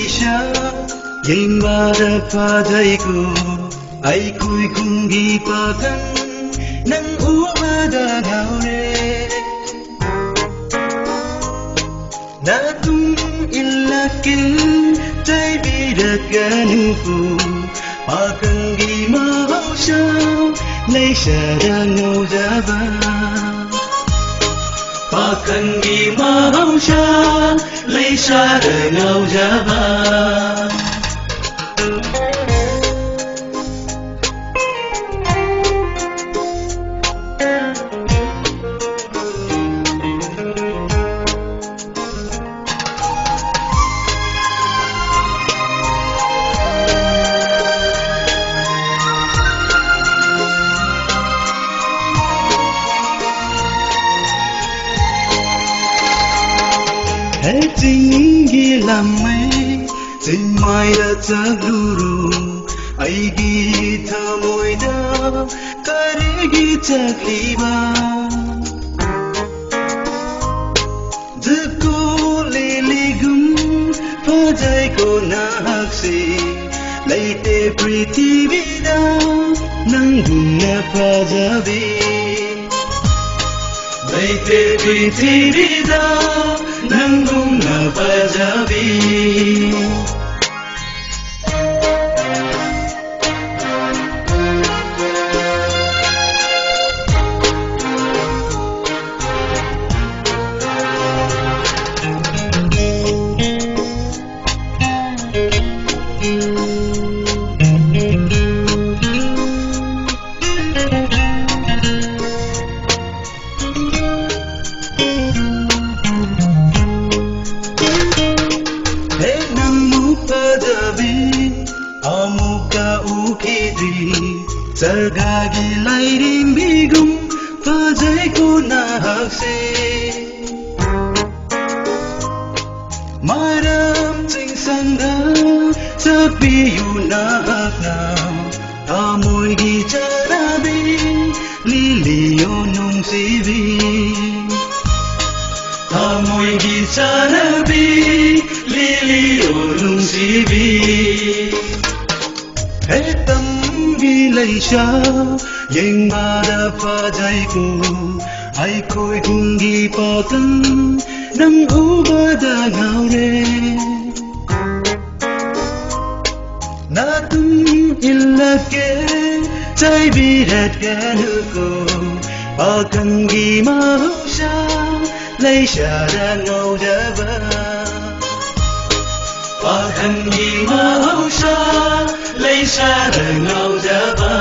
leisha yengwara padaiku ai kui kungi pakan nang ubada gaure na tum illakil tai bidaganuku pakan gi mausha leisha ngau jaba pakan gi mausha leisha ngau jaba Tình ghi làm mây tình mai đã chắc luru ai ghi thơ môi đã kare ghi chắc liba giấc cô lê lê gum phá dài cô nạc si lấy tê prithvi da nang gum na phá jabi lấy tê prithvi da nanggung napajabi amuka ukidri sargagi lairim bigum fajai ko nahakse maram sing sanga sapi yunakna amoy gi charabi lilio nung sibi amoy gi charabi lilio nung sibi hey tâm ghi leisha yeng bada pajaiku ai koi kungi pakan nang ubada gaure na tum illake chai birat ganuko pakan gi mausha leisha ngau jaba pakan gi mausha leisha ngau jaba